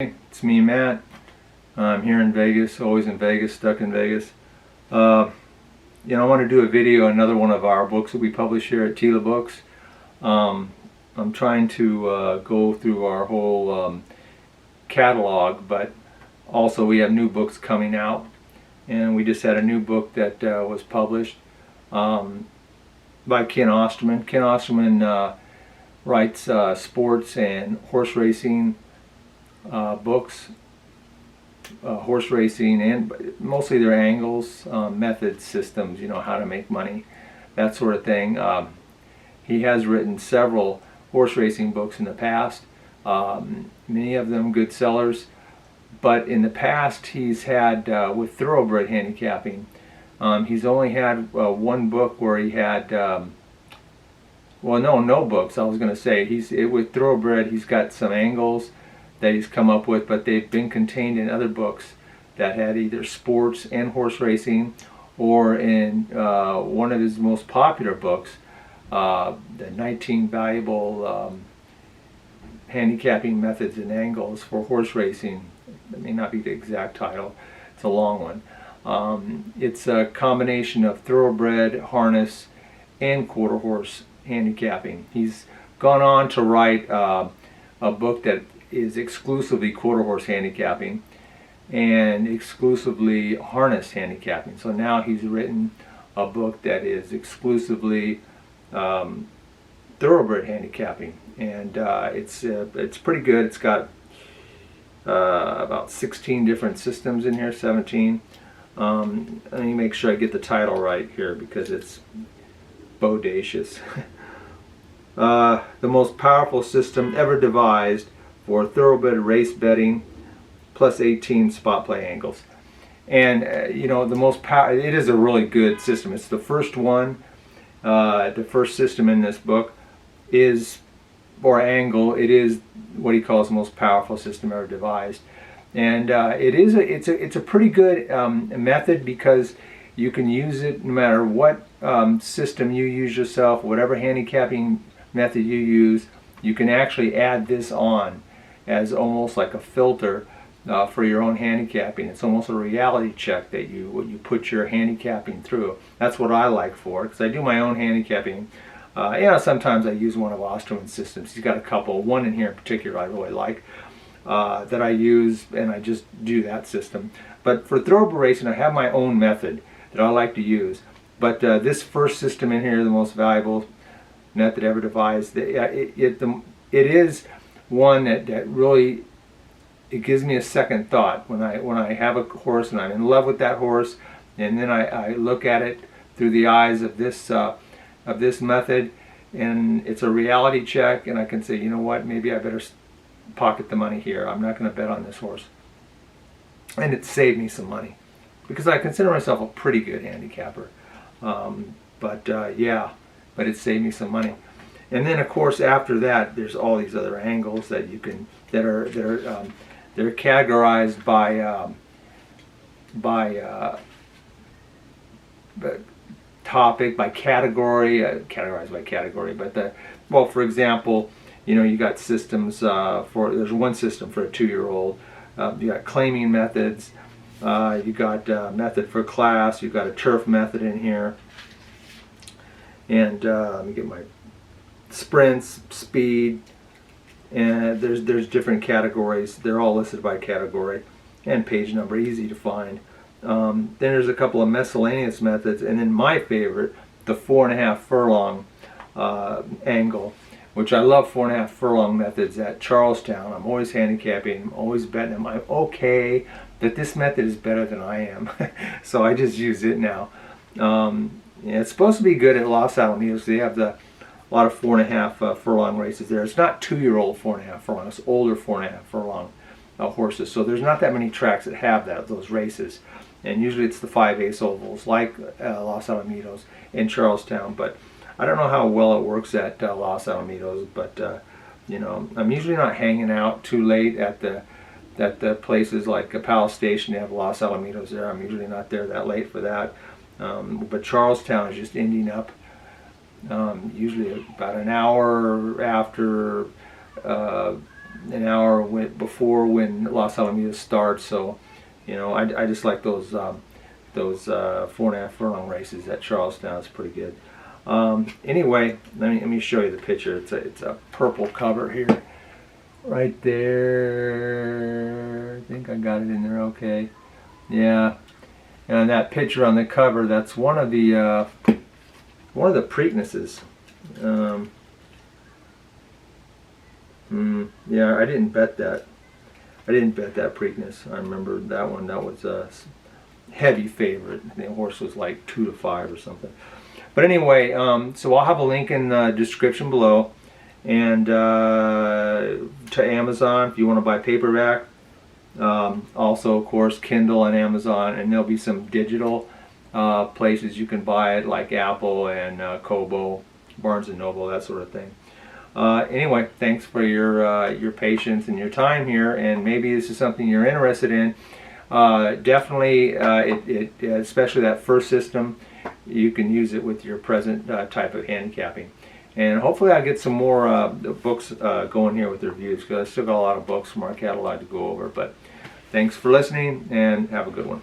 It's me, Matt. I'm here in Vegas, always in Vegas, stuck in Vegas. I want to do a video, another one of our books that we publish here at Teela Books. I'm trying to go through our whole catalog, but also we have new books coming out, and we just had a new book that was published by Ken Osterman. Ken Osterman writes sports and horse racing books, horse racing, and mostly their angles, methods, systems, how to make money, that sort of thing. He has written several horse racing books in the past, many of them good sellers, but in the past he's had, with Thoroughbred handicapping, he's only had one book where he had, no books, I was going to say. With Thoroughbred he's got some angles that he's come up with, but they've been contained in other books that had either sports and horse racing, or in one of his most popular books, the 19 valuable handicapping methods and angles for horse racing. That may not be the exact title, it's a long one. It's a combination of thoroughbred, harness, and quarter horse handicapping. He's gone on to write a book that is exclusively quarter horse handicapping and exclusively harness handicapping. So now he's written a book that is exclusively thoroughbred handicapping, and it's pretty good. It's got about 16 different systems in here, 17. Let me make sure I get the title right here because it's bodacious. The most powerful system ever devised for thoroughbred race betting, plus 18 spot play angles. And it is a really good system. It's the first one, the first system in this book is, or angle, it is what he calls the most powerful system ever devised. And it's a pretty good method, because you can use it no matter what system you use yourself, whatever handicapping method you use. You can actually add this on as almost like a filter for your own handicapping. It's almost a reality check that you put your handicapping through. That's what I like for it, because I do my own handicapping. Sometimes I use one of Osterman's systems. He's got a couple, one in here in particular I really like, that I use, and I just do that system. But for thoroughbred racing, I have my own method that I like to use. But this first system in here, the most valuable method ever devised, it is one that really, it gives me a second thought when I have a horse and I'm in love with that horse, and then I look at it through the eyes of this method, and it's a reality check, and I can say, you know what, maybe I better pocket the money here. I'm not going to bet on this horse, and it saved me some money, because I consider myself a pretty good handicapper, but it saved me some money. And then of course after that there's all these other angles that you can, they're categorized by topic, by category, categorized by category. But for example, you got systems there's one system for a 2-year-old. You got claiming methods. You got method for class. You've got a turf method in here. And let me get my sprints, speed, and there's different categories. They're all listed by category and page number, easy to find. Then there's a couple of miscellaneous methods, and then my favorite, the 4.5 furlong angle, which I love 4.5 furlong methods at Charlestown. I'm always handicapping, I'm always betting them. I'm okay that this method is better than I am, so I just use it now. It's supposed to be good at Los Alamitos. They have a lot of 4.5 furlong races there. It's not 2-year-old 4.5 furlong. It's older 4.5 furlong horses. So there's not that many tracks that have those races. And usually it's the 5/8 ovals, like Los Alamitos in Charlestown. But I don't know how well it works at Los Alamitos. But I'm usually not hanging out too late at the places like Palace Station. They have Los Alamitos there. I'm usually not there that late for that. But Charlestown is just ending up usually about an hour after an hour before when Los Alamitos starts. So, you know, I just like those 4.5 furlong races at Charlestown. It's pretty good. Anyway, let me show you the picture. It's a purple cover here, right there. I think I got it in there okay. Yeah, and that picture on the cover, that's one of the Preaknesses. Yeah, I didn't bet that. I didn't bet that Preakness. I remember that one. That was a heavy favorite. The horse was like 2 to 5 or something. But anyway, so I'll have a link in the description below, and to Amazon if you want to buy paperback. Also, of course, Kindle and Amazon, and there'll be some digital places you can buy it, like Apple and Kobo, Barnes and Noble, that sort of thing. Anyway, thanks for your patience and your time here, and maybe this is something you're interested in. Definitely, especially that first system, you can use it with your present type of handicapping. And hopefully I'll get some more books going here with the reviews, because I still got a lot of books from our catalog to go over. But thanks for listening, and have a good one.